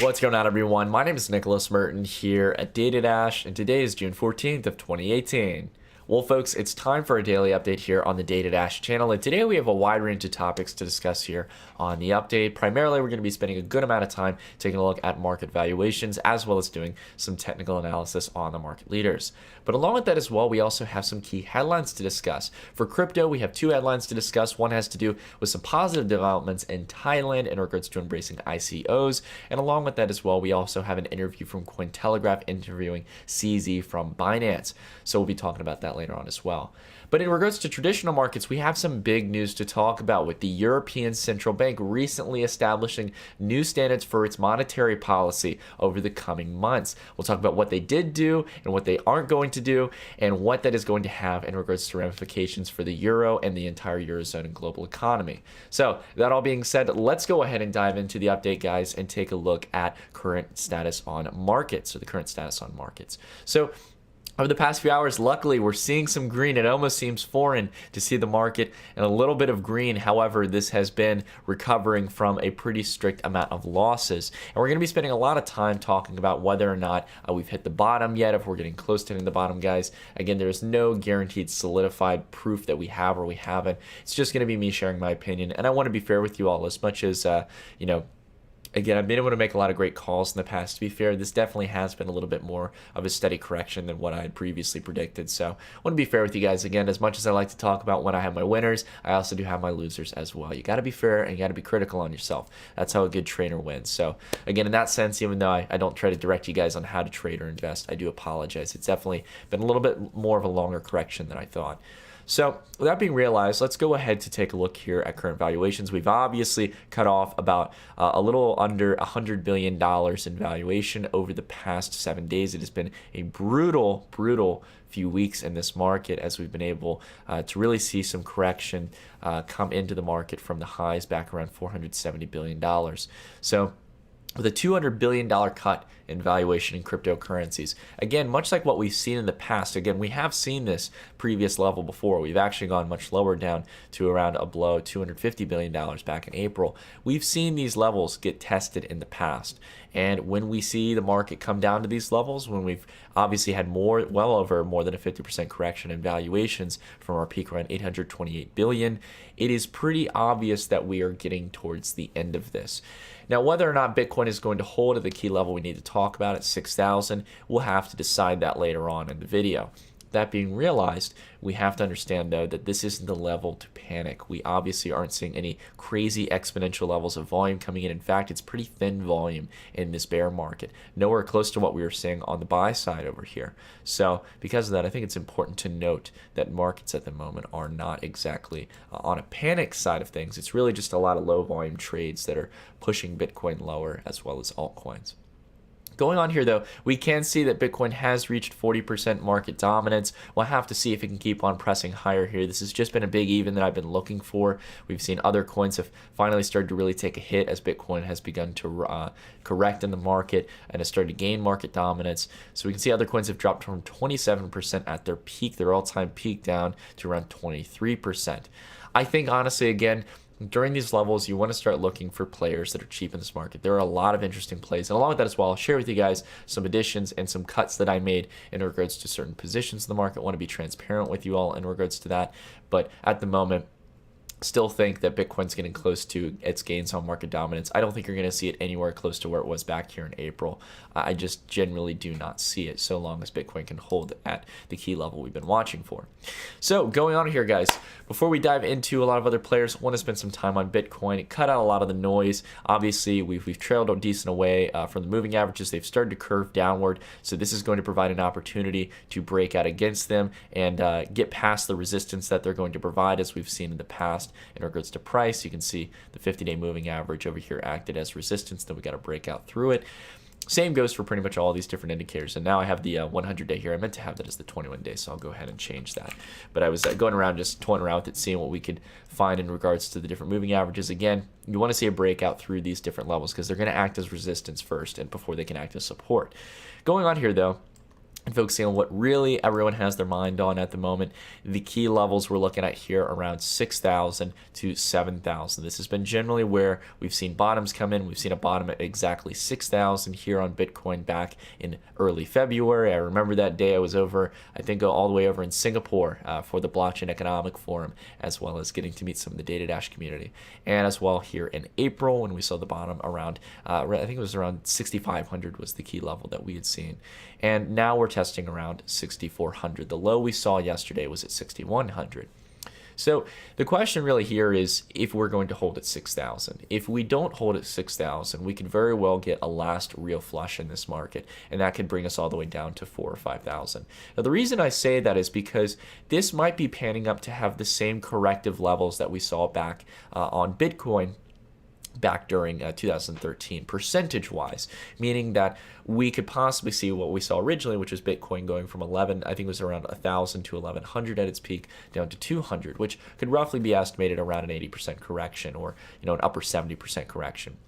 What's going on, everyone? My name is Nicholas Merton here at DataDash, and today is June 14th of 2018. Well, folks, it's time for a daily update here on the DataDash channel, and today we have a wide range of topics to discuss here on the update. Primarily, we're going to be spending a good amount of time taking a look at market valuations, as well as doing some technical analysis on the market leaders. But along with that as well, we also have some key headlines to discuss. For crypto, we have two headlines to discuss. One has to do with some positive developments in Thailand in regards to embracing ICOs, and along with that as well, we also have an interview from Cointelegraph interviewing CZ from Binance. So we'll be talking about that later on as well. But in regards to traditional markets, we have some big news to talk about, with the European Central Bank recently establishing new standards for its monetary policy over the coming months. We'll talk about what they did do and what they aren't going to do, and what that is going to have in regards to ramifications for the euro and the entire eurozone and global economy. So that all being said, let's go ahead and dive into the update, guys, and take a look at current status on markets, or the current status on markets. So over the past few hours, luckily, we're seeing some green. It almost seems foreign to see the market and a little bit of green. However, this has been recovering from a pretty strict amount of losses. And we're going to be spending a lot of time talking about whether or not we've hit the bottom yet, if we're getting close to hitting the bottom, guys. Again, there's no guaranteed solidified proof that we have or we haven't. It's just going to be me sharing my opinion. And I want to be fair with you all, as much as, again, I've been able to make a lot of great calls in the past. To be fair, this definitely has been a little bit more of a steady correction than what I had previously predicted. So I want to be fair with you guys. Again, as much as I like to talk about when I have my winners, I also do have my losers as well. You got to be fair and you got to be critical on yourself. That's how a good trader wins. So again, in that sense, even though I don't try to direct you guys on how to trade or invest, I do apologize. It's definitely been a little bit more of a longer correction than I thought. So with that being realized, let's go ahead to take a look here at current valuations. We've obviously cut off about a little under $100 billion in valuation over the past 7 days. It has been a brutal few weeks in this market, as we've been able to really see some correction come into the market from the highs back around $470 billion. So with a $200 billion cut in valuation in cryptocurrencies. Again, much like what we've seen in the past, again, we have seen this previous level before. We've actually gone much lower, down to around a below $250 billion back in April. We've seen these levels get tested in the past. And when we see the market come down to these levels, when we've obviously had well over more than a 50% correction in valuations from our peak around $828 billion, it is pretty obvious that we are getting towards the end of this. Now, whether or not Bitcoin is going to hold at the key level we need to talk about at 6,000, we'll have to decide that later on in the video. That being realized, we have to understand, though, that this isn't the level to panic. We obviously aren't seeing any crazy exponential levels of volume coming in. In fact, it's pretty thin volume in this bear market, nowhere close to what we were seeing on the buy side over here. So because of that, I think it's important to note that markets at the moment are not exactly on a panic side of things. It's really just a lot of low volume trades that are pushing Bitcoin lower, as well as altcoins. Going on here, though, we can see that Bitcoin has reached 40% market dominance. We'll have to see if it can keep on pressing higher here. This has just been a big even that I've been looking for. We've seen other coins have finally started to really take a hit as Bitcoin has begun to correct in the market and has started to gain market dominance. So we can see other coins have dropped from 27% at their peak, their all-time peak, down to around 23%. I think, honestly, again, during these levels, you want to start looking for players that are cheap in this market. There are a lot of interesting plays. And along with that as well, I'll share with you guys some additions and some cuts that I made in regards to certain positions in the market. I want to be transparent with you all in regards to that. But at the moment, still think that Bitcoin's getting close to its gains on market dominance. I don't think you're going to see it anywhere close to where it was back here in April. I just generally do not see it, so long as Bitcoin can hold at the key level we've been watching for. So going on here, guys, before we dive into a lot of other players, I want to spend some time on Bitcoin. It cut out a lot of the noise. Obviously, we've trailed a decent away from the moving averages. They've started to curve downward, so this is going to provide an opportunity to break out against them and get past the resistance that they're going to provide, as we've seen in the past. In regards to price, you can see the 50-day moving average over here acted as resistance. Then we got to break out through it. Same goes for pretty much all these different indicators. And now I have the 100-day here. I meant to have that as the 21-day, so I'll go ahead and change that. But I was going around just toying around with it, seeing what we could find in regards to the different moving averages. Again, you want to see a breakout through these different levels because they're going to act as resistance first and before they can act as support. Going on here, though, and focusing on what really everyone has their mind on at the moment. The key levels we're looking at here around 6,000 to 7,000. This has been generally where we've seen bottoms come in. We've seen a bottom at exactly 6,000 here on Bitcoin back in early February. I remember that day I was over, I think all the way over in Singapore for the Blockchain Economic Forum, as well as getting to meet some of the Data Dash community. And as well here in April when we saw the bottom around, I think it was around 6,500 was the key level that we had seen. And now we're testing around 6,400. The low we saw yesterday was at 6,100. So the question really here is if we're going to hold at 6,000. If we don't hold at 6,000, we could very well get a last real flush in this market, and that could bring us all the way down to 4,000 or 5,000. Now the reason I say that is because this might be panning up to have the same corrective levels that we saw back on Bitcoin back during 2013 percentage-wise, meaning that we could possibly see what we saw originally, which was Bitcoin going from 11, I think it was around 1,000 to 1,100 at its peak, down to 200, which could roughly be estimated around an 80% correction, or an upper 70% correction.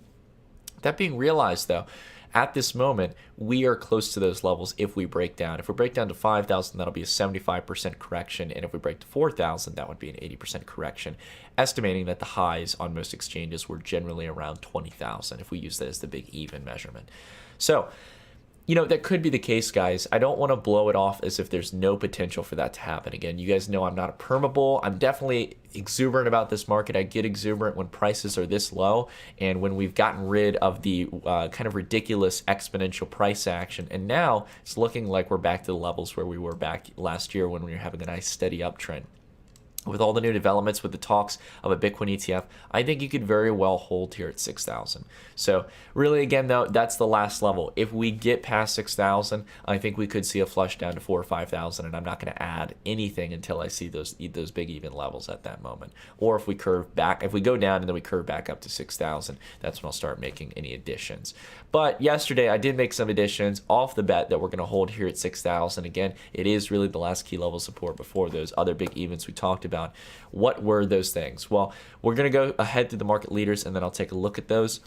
That being realized, though, at this moment, we are close to those levels if we break down. If we break down to 5,000, that'll be a 75% correction. And if we break to 4,000, that would be an 80% correction, estimating that the highs on most exchanges were generally around 20,000 if we use that as the big even measurement. So, that could be the case, guys. I don't want to blow it off as if there's no potential for that to happen. Again, you guys know I'm not a permabull. I'm definitely exuberant about this market. I get exuberant when prices are this low and when we've gotten rid of the kind of ridiculous exponential price action. And now it's looking like we're back to the levels where we were back last year when we were having a nice steady uptrend. With all the new developments, with the talks of a Bitcoin ETF, I think you could very well hold here at 6,000. So really, again, though, that's the last level. If we get past 6,000, I think we could see a flush down to 4,000 or 5,000, and I'm not going to add anything until I see those big even levels at that moment. Or if we curve back, if we go down and then we curve back up to 6,000, that's when I'll start making any additions. But yesterday, I did make some additions off the bet that we're going to hold here at 6,000. Again, it is really the last key level support before those other big events we talked about. What were those things? Well, we're going to go ahead to the market leaders, and then I'll take a look at those.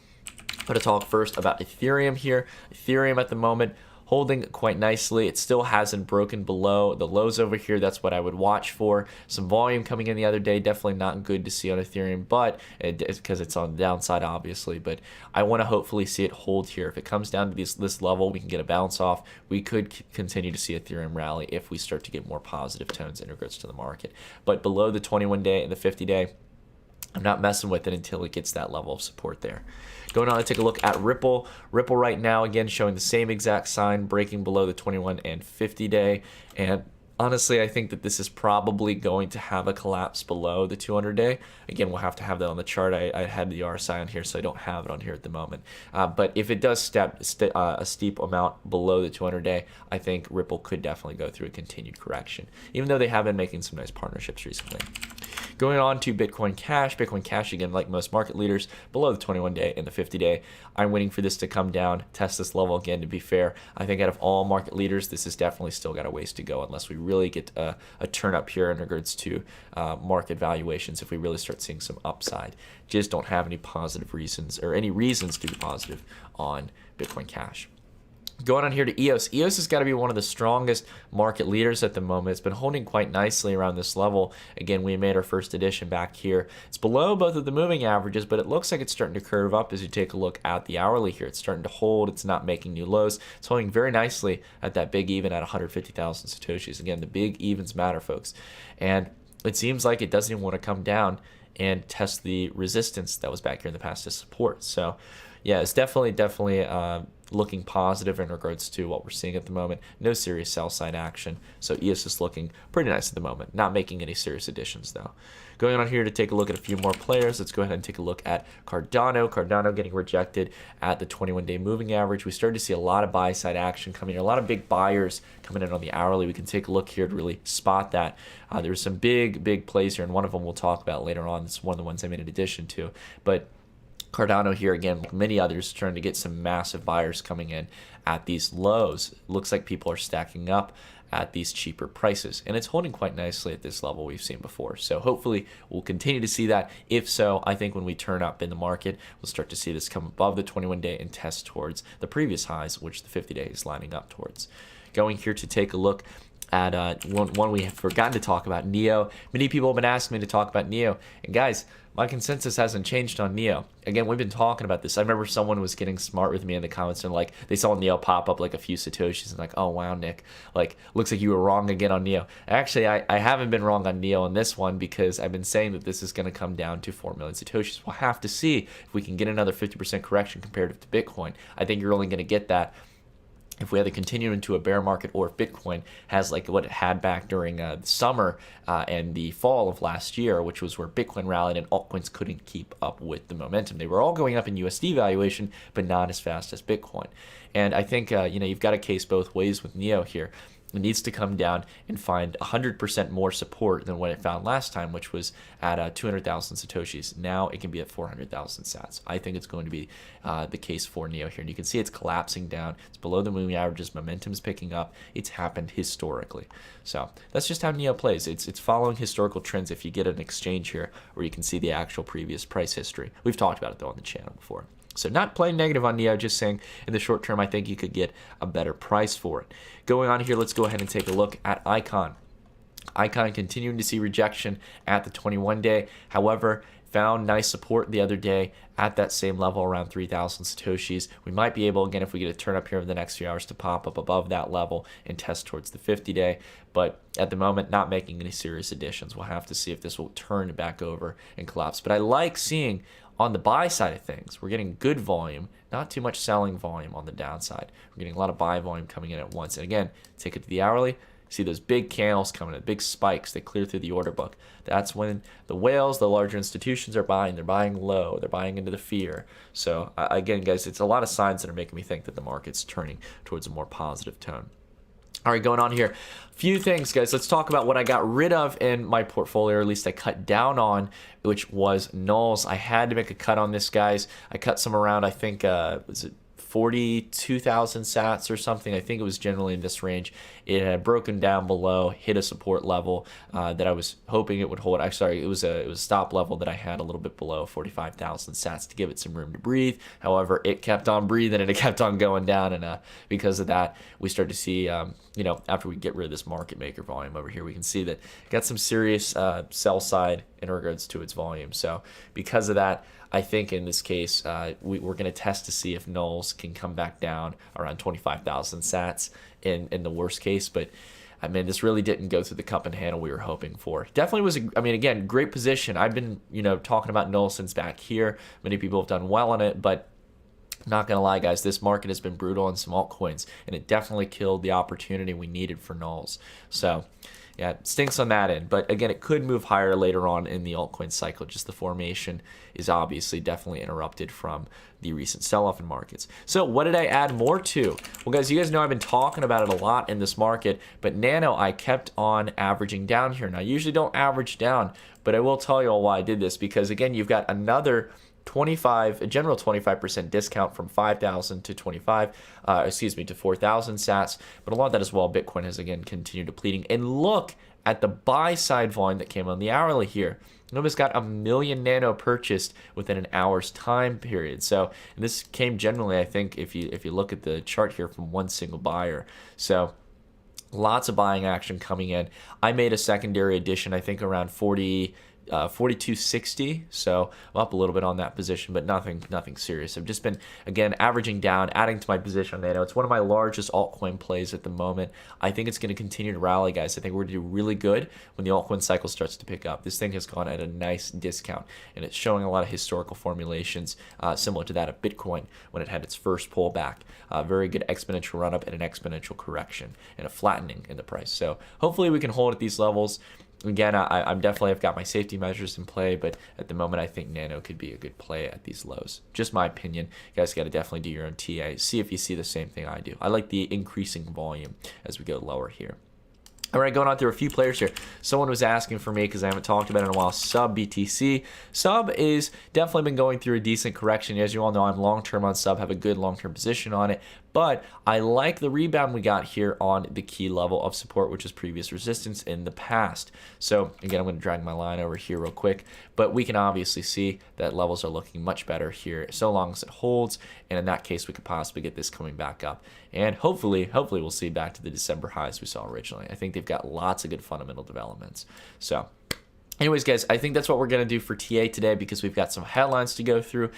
I'm going to talk first about Ethereum here. Ethereum at the moment holding quite nicely. It still hasn't broken below the lows over here. That's what I would watch for. Some volume coming in the other day. Definitely not good to see on Ethereum, but it's because it's on the downside, obviously. But I want to hopefully see it hold here. If it comes down to this level, we can get a bounce off. We could continue to see Ethereum rally if we start to get more positive tones in regards to the market. But below the 21-day and the 50-day, I'm not messing with it until it gets that level of support there. Going on to take a look at Ripple. Ripple right now, again, showing the same exact sign, breaking below the 21 and 50-day. And honestly, I think that this is probably going to have a collapse below the 200-day. Again, we'll have to have that on the chart. I had the RSI on here, so I don't have it on here at the moment. But if it does step a steep amount below the 200-day, I think Ripple could definitely go through a continued correction, even though they have been making some nice partnerships recently. Going on to Bitcoin Cash. Bitcoin Cash, again, like most market leaders, below the 21-day and the 50-day. I'm waiting for this to come down, test this level again, to be fair. I think out of all market leaders, this has definitely still got a ways to go unless we really get a turn up here in regards to market valuations. If we really start seeing some upside, just don't have any positive reasons or any reasons to be positive on Bitcoin Cash. Going on here to EOS. EOS has got to be one of the strongest market leaders at the moment. It's been holding quite nicely around this level. Again, we made our first addition back here. It's below both of the moving averages, but it looks like it's starting to curve up as you take a look at the hourly here. It's starting to hold. It's not making new lows. It's holding very nicely at that big even at 150,000 Satoshis. Again, the big evens matter, folks. And it seems like it doesn't even want to come down and test the resistance that was back here in the past as support. So yeah, it's definitely looking positive in regards to what we're seeing at the moment. No serious sell side action. So EOS is looking pretty nice at the moment. Not making any serious additions though. Going on here to take a look at a few more players. Let's go ahead and take a look at Cardano. Cardano getting rejected at the 21-day moving average. We started to see a lot of buy side action coming in. A lot of big buyers coming in on the hourly. We can take a look here to really spot that. There were some big plays here, and one of them we'll talk about later on. It's one of the ones I made an addition to. But Cardano here, again, like many others, trying to get some massive buyers coming in at these lows. Looks like people are stacking up at these cheaper prices, and it's holding quite nicely at this level we've seen before. So hopefully we'll continue to see that. If so, I think when we turn up in the market, we'll start to see this come above the 21-day and test towards the previous highs, which the 50-day is lining up towards. going here to take a look at one we have forgotten to talk about, NEO. Many people have been asking me to talk about NEO, and guys, my consensus hasn't changed on NEO. Again, we've been talking about this. I remember someone was getting smart with me in the comments and like they saw NEO pop up like a few Satoshis and like, oh wow, Nick, like looks like you were wrong again on NEO. Actually, I haven't been wrong on NEO on this one because I've been saying that this is going to come down to 4 million Satoshis. We'll have to see if we can get another 50% correction comparative to Bitcoin. I think you're only going to get that if we either continue into a bear market or if Bitcoin has like what it had back during the summer and the fall of last year, which was where Bitcoin rallied and altcoins couldn't keep up with the momentum. They were all going up in USD valuation, but not as fast as Bitcoin. And I think, you've got a case both ways with NEO here. It needs to come down and find 100% more support than what it found last time, which was at 200,000 Satoshis. Now it can be at 400,000 sats. I think it's going to be the case for NEO here. And you can see it's collapsing down. It's below the moving averages. Momentum's picking up. It's happened historically. So that's just how NEO plays. It's following historical trends if you get an exchange here where you can see the actual previous price history. We've talked about it, though, on the channel before. So not playing negative on NEO, just saying in the short term, I think you could get a better price for it. Going on here, let's go ahead and take a look at Icon. Icon continuing to see rejection at the 21-day. However, found nice support the other day at that same level around 3,000 Satoshis. We might be able, again, if we get a turn up here over the next few hours, to pop up above that level and test towards the 50-day. But at the moment, not making any serious additions. We'll have to see if this will turn back over and collapse. But I like seeing on the buy side of things, we're getting good volume, not too much selling volume on the downside. We're getting a lot of buy volume coming in at once. And again, take it to the hourly, see those big candles coming in, big spikes, they clear through the order book. That's when the whales, the larger institutions are buying. They're buying low. They're buying into the fear. So again, guys, it's a lot of signs that are making me think that the market's turning towards a more positive tone. All right, going on here. Few things, guys. Let's talk about what I got rid of in my portfolio, or at least I cut down on, which was nulls. I had to make a cut on this, guys. I cut some around, I think, was it 42,000 sats or something. I think it was generally in this range. It had broken down below, hit a support level that I was hoping it would hold. It was a stop level that I had a little bit below 45,000 sats to give it some room to breathe. However, it kept on breathing and it kept on going down, and because of that, we started to see, after we get rid of this market maker volume over here, we can see that it got some serious sell side in regards to its volume. So because of that, I think in this case, we're going to test to see if nulls can come back down around 25,000 sats in the worst case. But I mean, this really didn't go through the cup and handle we were hoping for. Definitely was, again, great position. I've been, talking about nulls since back here. Many people have done well on it, but not gonna lie, guys, this market has been brutal on some altcoins, and it definitely killed the opportunity we needed for nulls. So yeah, it stinks on that end, but again, it could move higher later on in the altcoin cycle. Just the formation is obviously definitely interrupted from the recent sell-off in markets. So what did I add more to? Well, guys, you guys know I've been talking about it a lot in this market, but Nano, I kept on averaging down here. Now, I usually don't average down, but I will tell you all why I did this, because again, you've got another a general 25% discount from 5,000 to 4,000 sats, but a lot of that as well, Bitcoin has again continued depleting. And look at the buy side volume that came on the hourly here. Nobody's got 1 million Nano purchased within an hour's time period. So, and this came generally, I think, if you look at the chart here, from one single buyer. So lots of buying action coming in. I made a secondary addition, I think around 42.60, so I'm up a little bit on that position, but nothing serious. I've just been, again, averaging down, adding to my position on Nano. It's one of my largest altcoin plays at the moment. I think it's going to continue to rally, guys. I think we're going to do really good when the altcoin cycle starts to pick up. This thing has gone at a nice discount, and it's showing a lot of historical formulations similar to that of Bitcoin when it had its first pullback. Very good exponential run up and an exponential correction and a flattening in the price. So hopefully we can hold at these levels. Again, I'm definitely, I've got my safety measures in play, but at the moment, I think Nano could be a good play at these lows. Just my opinion. You guys got to definitely do your own TA. See if you see the same thing I do. I like the increasing volume as we go lower here. All right, going on through a few players here. Someone was asking for me, because I haven't talked about it in a while, Sub BTC. Sub is definitely been going through a decent correction. As you all know, I'm long-term on Sub, have a good long-term position on it. But I like the rebound we got here on the key level of support, which is previous resistance in the past. So again, I'm going to drag my line over here real quick, but we can obviously see that levels are looking much better here so long as it holds, and in that case we could possibly get this coming back up, and hopefully we'll see back to the December highs we saw originally. I think they've got lots of good fundamental developments. So anyways, guys, I think that's what we're going to do for TA today, because we've got some headlines to go through.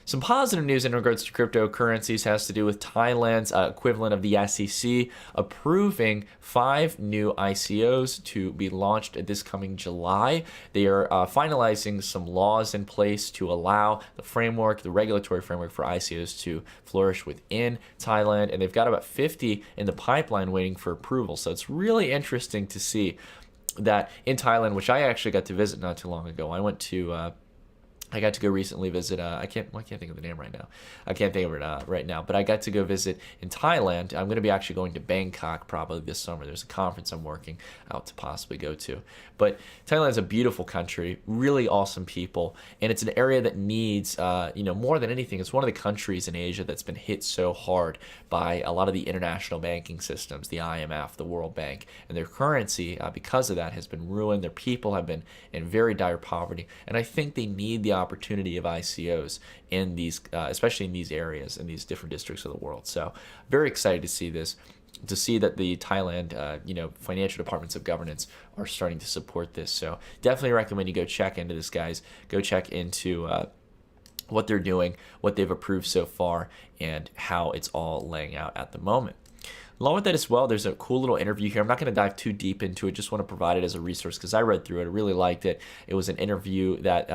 Some positive news in regards to cryptocurrencies has to do with Thailand's equivalent of the SEC approving 5 new ICOs to be launched this coming July. They are finalizing some laws in place to allow the framework, the regulatory framework for ICOs to flourish within Thailand, and they've got about 50 in the pipeline waiting for approval. So it's really interesting to see that in Thailand, which I actually got to visit not too long ago. I got to go recently visit, I can't think of the name right now. I can't think of it right now, but I got to go visit in Thailand. I'm going to be actually going to Bangkok probably this summer. There's a conference I'm working out to possibly go to. But Thailand's a beautiful country, really awesome people, and it's an area that needs, more than anything, it's one of the countries in Asia that's been hit so hard by a lot of the international banking systems, the IMF, the World Bank, and their currency, because of that, has been ruined. Their people have been in very dire poverty, and I think they need the opportunity of ICOs in these, especially in these areas, in these different districts of the world. So very excited to see this, to see that the Thailand, financial departments of governance are starting to support this. So definitely recommend you go check into this, guys. Go check into what they're doing, what they've approved so far, and how it's all laying out at the moment. Along with that as well, there's a cool little interview here. I'm not going to dive too deep into it. Just want to provide it as a resource because I read through it. I really liked it. It was an interview that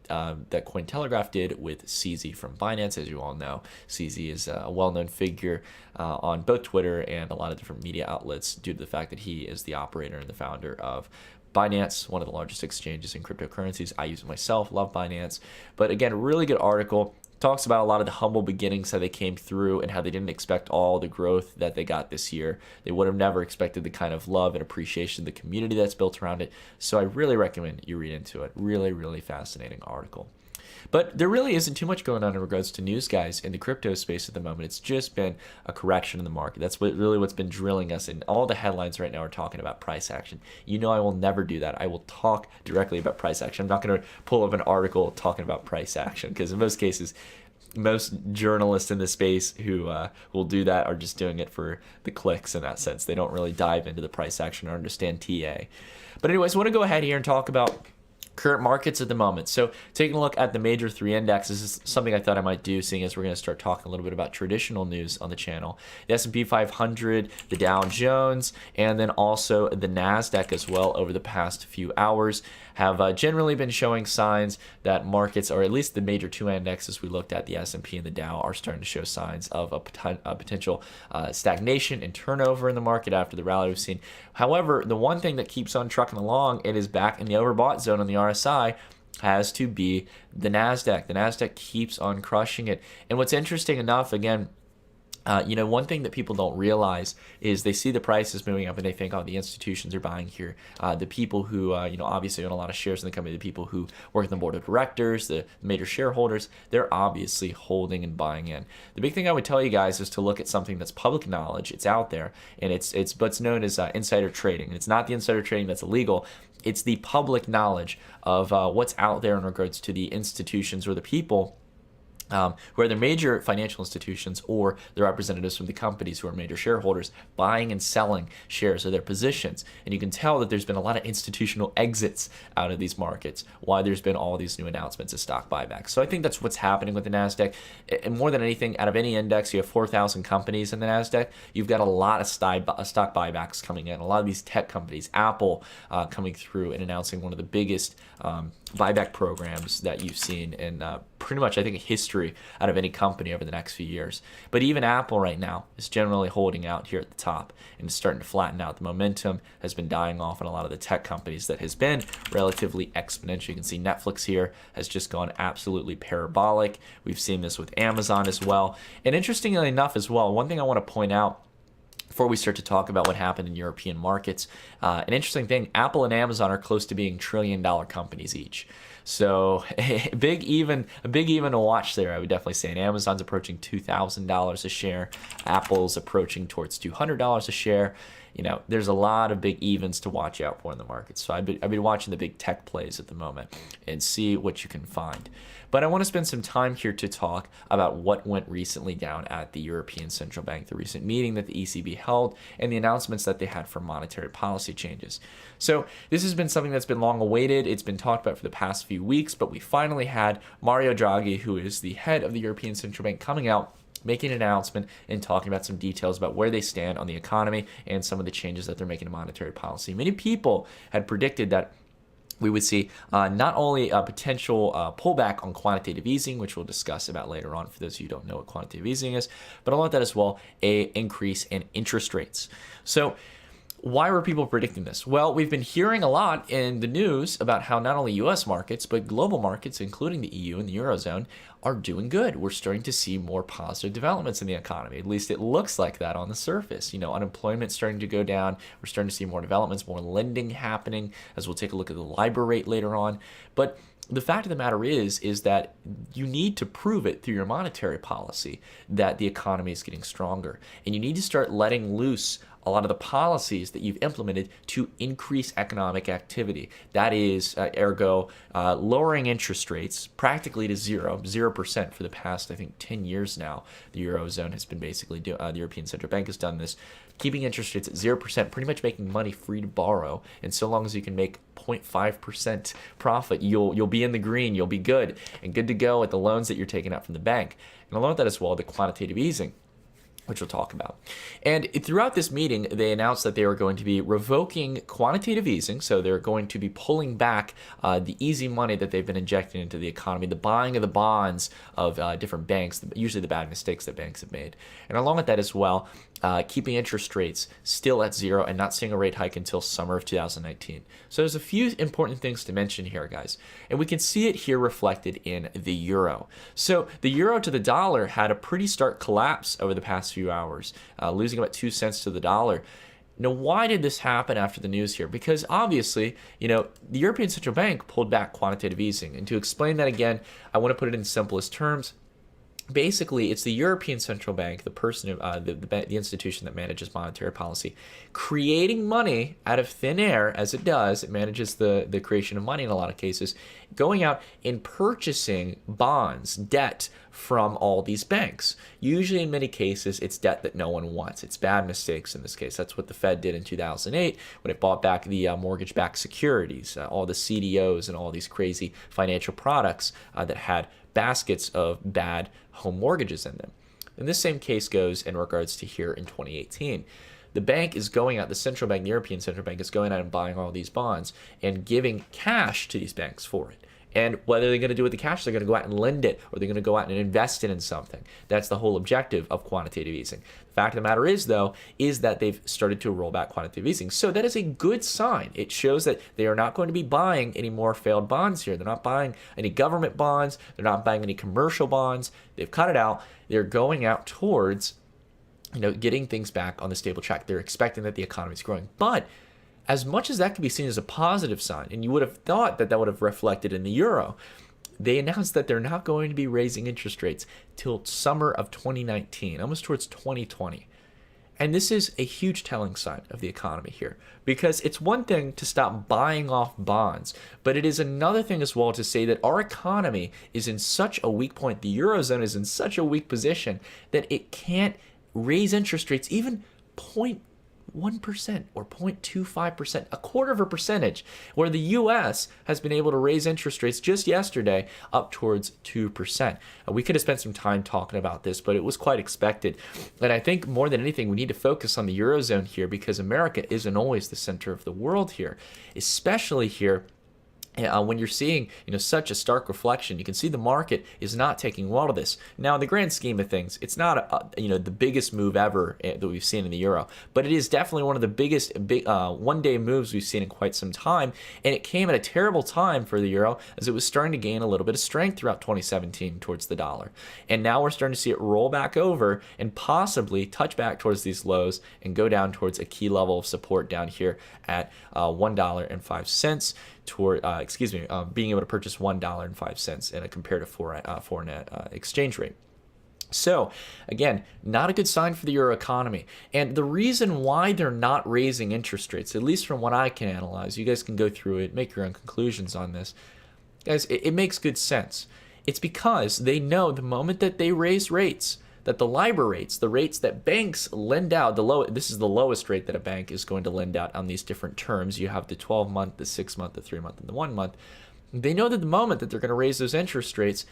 that Cointelegraph did with CZ from Binance. As you all know, CZ is a well-known figure on both Twitter and a lot of different media outlets due to the fact that he is the operator and the founder of Binance, one of the largest exchanges in cryptocurrencies. I use it myself, love Binance. But again, really good article. Talks about a lot of the humble beginnings, how they came through and how they didn't expect all the growth that they got this year. They would have never expected the kind of love and appreciation of the community that's built around it. So I really recommend you read into it. Really, really fascinating article. But there really isn't too much going on in regards to news, guys, in the crypto space at the moment. It's just been a correction in the market. That's what's been drilling us, and all the headlines right now are talking about price action. You know I will never do that. I will talk directly about price action. I'm not going to pull up an article talking about price action, because in most cases, most journalists in the space who will do that are just doing it for the clicks in that sense. They don't really dive into the price action or understand TA. But anyways, I want to go ahead here and talk about current markets at the moment. So taking a look at the major 3 indexes is something I thought I might do, seeing as we're going to start talking a little bit about traditional news on the channel. The S&P 500, the Dow Jones, and then also the NASDAQ as well over the past few hours have generally been showing signs that markets, or at least the major 2 indexes we looked at, the S&P and the Dow, are starting to show signs of a potential stagnation and turnover in the market after the rally we've seen. However, the one thing that keeps on trucking along, it is back in the overbought zone on the RSI, has to be the NASDAQ. The NASDAQ keeps on crushing it. And what's interesting enough, again, one thing that people don't realize is they see the prices moving up and they think, oh, the institutions are buying here. The people who, obviously own a lot of shares in the company, the people who work in the board of directors, the major shareholders, they're obviously holding and buying in. The big thing I would tell you guys is to look at something that's public knowledge. It's out there, and it's what's known as insider trading. It's not the insider trading that's illegal. It's the public knowledge of what's out there in regards to the institutions or the people who are the major financial institutions or the representatives from the companies who are major shareholders buying and selling shares of their positions. And you can tell that there's been a lot of institutional exits out of these markets, why there's been all these new announcements of stock buybacks. So I think that's what's happening with the NASDAQ. And more than anything, out of any index, you have 4,000 companies in the NASDAQ. You've got a lot of stock buybacks coming in. A lot of these tech companies, Apple coming through and announcing one of the biggest buyback programs that you've seen in pretty much, I think, history out of any company over the next few years. But even Apple right now is generally holding out here at the top and is starting to flatten out. The momentum has been dying off in a lot of the tech companies that has been relatively exponential. You can see Netflix here has just gone absolutely parabolic. We've seen this with Amazon as well. And interestingly enough as well, one thing I want to point out before we start to talk about what happened in European markets, an interesting thing, Apple and Amazon are close to being trillion-dollar companies each. So a big even to watch there, I would definitely say. And Amazon's approaching $2,000 a share. Apple's approaching towards $200 a share. You know, there's a lot of big evens to watch out for in the market. So I've been watching the big tech plays at the moment and see what you can find. But I want to spend some time here to talk about what went recently down at the European Central Bank, the recent meeting that the ECB held, and the announcements that they had for monetary policy changes. So this has been something that's been long awaited. It's been talked about for the past few weeks, but we finally had Mario Draghi, who is the head of the European Central Bank, coming out, making an announcement and talking about some details about where they stand on the economy and some of the changes that they're making to monetary policy. Many people had predicted that we would see not only a potential pullback on quantitative easing, which we'll discuss about later on for those of you who don't know what quantitative easing is, but along with that as well, a increase in interest rates. So why were people predicting this? Well, we've been hearing a lot in the news about how not only U.S. markets, but global markets, including the EU and the Eurozone, are doing good. We're starting to see more positive developments in the economy. At least it looks like that on the surface. You know, unemployment's starting to go down. We're starting to see more developments, more lending happening, as we'll take a look at the LIBOR rate later on. But the fact of the matter is that you need to prove it through your monetary policy that the economy is getting stronger. And you need to start letting loose a lot of the policies that you've implemented to increase economic activity. That is, ergo, lowering interest rates practically to 0% for the past, I think, 10 years now. The Eurozone has been basically, the European Central Bank has done this, keeping interest rates at 0%, pretty much making money free to borrow. And so long as you can make 0.5% profit, you'll be in the green, you'll be good, and good to go at the loans that you're taking out from the bank. And along with that as well, the quantitative easing, which we'll talk about. And throughout this meeting, they announced that they were going to be revoking quantitative easing. So they're going to be pulling back the easy money that they've been injecting into the economy, the buying of the bonds of different banks, usually the bad mistakes that banks have made. And along with that as well, keeping interest rates still at 0 and not seeing a rate hike until summer of 2019. So there's a few important things to mention here, guys. And we can see it here reflected in the euro. So the euro to the dollar had a pretty stark collapse over the past few hours, losing about 2 cents to the dollar. Now, why did this happen after the news here? Because obviously, you know, the European Central Bank pulled back quantitative easing. And to explain that again, I want to put it in simplest terms. Basically, it's the European Central Bank, the person, the institution that manages monetary policy, creating money out of thin air, as it does. It manages the creation of money in a lot of cases, going out and purchasing bonds, debt from all these banks. Usually, in many cases, it's debt that no one wants. It's bad mistakes in this case. That's what the Fed did in 2008 when it bought back the mortgage-backed securities, all the CDOs and all these crazy financial products that had baskets of bad home mortgages in them. And this same case goes in regards to here in 2018. The bank is going out, the central bank, the European Central Bank is going out and buying all these bonds and giving cash to these banks for it. And whether they're going to do with the cash, they're going to go out and lend it, or they're going to go out and invest it in something. That's the whole objective of quantitative easing. The fact of the matter is, though, is that they've started to roll back quantitative easing. So that is a good sign. It shows that they are not going to be buying any more failed bonds here. They're not buying any government bonds. They're not buying any commercial bonds. They've cut it out. They're going out towards, you know, getting things back on the stable track. They're expecting that the economy is growing. But as much as that can be seen as a positive sign, and you would have thought that that would have reflected in the euro, they announced that they're not going to be raising interest rates till summer of 2019, almost towards 2020. And this is a huge telling sign of the economy here, because it's one thing to stop buying off bonds, but it is another thing as well to say that our economy is in such a weak point, the Eurozone is in such a weak position that it can't raise interest rates even 0.1% or 0.25%, a quarter of a percentage, where the U.S. has been able to raise interest rates just yesterday up towards 2%. We could have spent some time talking about this, but it was quite expected. And I think more than anything, we need to focus on the Eurozone here, because America isn't always the center of the world here, especially here when you're seeing such a stark reflection, you can see the market is not taking well to this. Now, in the grand scheme of things, it's not the biggest move ever that we've seen in the euro, but it is definitely one of the biggest one-day moves we've seen in quite some time, and it came at a terrible time for the euro as it was starting to gain a little bit of strength throughout 2017 towards the dollar, and now we're starting to see it roll back over and possibly touch back towards these lows and go down towards a key level of support down here at $1.05 toward being able to purchase $1.05 in a comparative foreign exchange rate. So again, not a good sign for the euro economy. And the reason why they're not raising interest rates, at least from what I can analyze, you guys can go through it, make your own conclusions on this. Guys, it makes good sense. It's because they know the moment that they raise rates, that the LIBOR rates, the rates that banks lend out, this is the lowest rate that a bank is going to lend out on these different terms. You have the 12-month, the 6-month, the 3-month, and the 1-month. They know that the moment that they're going to raise those interest rates,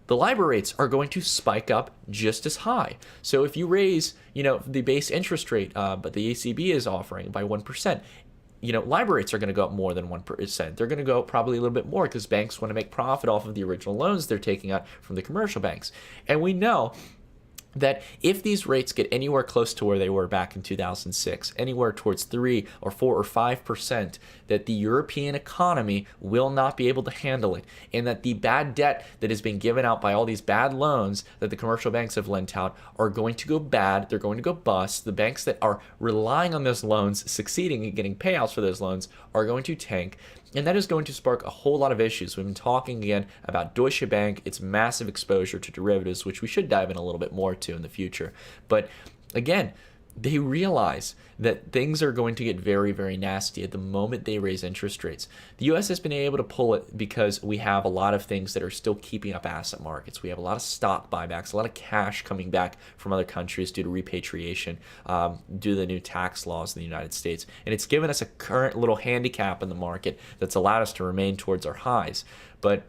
the LIBOR rates are going to spike up just as high. So if you raise, the base interest rate, but the ECB is offering by 1%, LIBOR rates are going to go up more than 1%. They're going to go up probably a little bit more because banks want to make profit off of the original loans they're taking out from the commercial banks. And we know that if these rates get anywhere close to where they were back in 2006, anywhere towards 3 or 4 or 5%, that the European economy will not be able to handle it, and that the bad debt that is being given out by all these bad loans that the commercial banks have lent out are going to go bad, they're going to go bust. The banks that are relying on those loans, succeeding in getting payouts for those loans, are going to tank. And that is going to spark a whole lot of issues. We've been talking again about Deutsche Bank, its massive exposure to derivatives, which we should dive in a little bit more to in the future. But again, they realize that things are going to get very, very nasty at the moment they raise interest rates. The U.S. has been able to pull it because we have a lot of things that are still keeping up asset markets. We have a lot of stock buybacks, a lot of cash coming back from other countries due to repatriation, due to the new tax laws in the United States. And it's given us a current little handicap in the market that's allowed us to remain towards our highs. But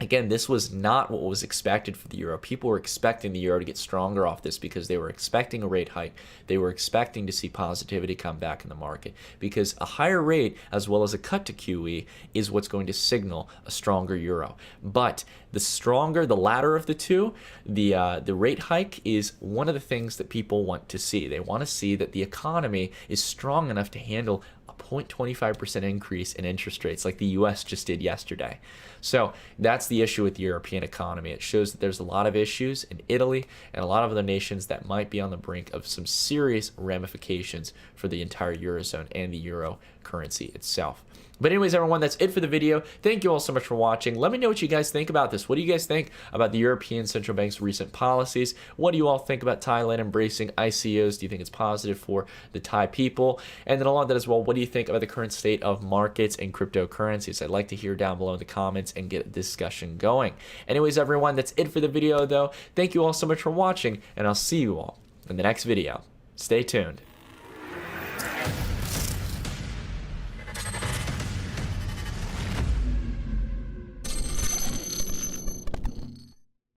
again, this was not what was expected for the euro. People were expecting the euro to get stronger off this because they were expecting a rate hike. They were expecting to see positivity come back in the market because a higher rate as well as a cut to QE is what's going to signal a stronger euro. But the stronger, the latter of the two, the rate hike is one of the things that people want to see. They want to see that the economy is strong enough to handle a 0.25% increase in interest rates like the US just did yesterday. So that's the issue with the European economy. It shows that there's a lot of issues in Italy and a lot of other nations that might be on the brink of some serious ramifications for the entire Eurozone and the euro currency itself. But anyways, everyone, that's it for the video. Thank you all so much for watching. Let me know what you guys think about this. What do you guys think about the European Central Bank's recent policies? What do you all think about Thailand embracing ICOs? Do you think it's positive for the Thai people? And then along that as well, what do you think about the current state of markets and cryptocurrencies? I'd like to hear down below in the comments and get a discussion going. Anyways, everyone, that's it for the video, though. Thank you all so much for watching, and I'll see you all in the next video. Stay tuned.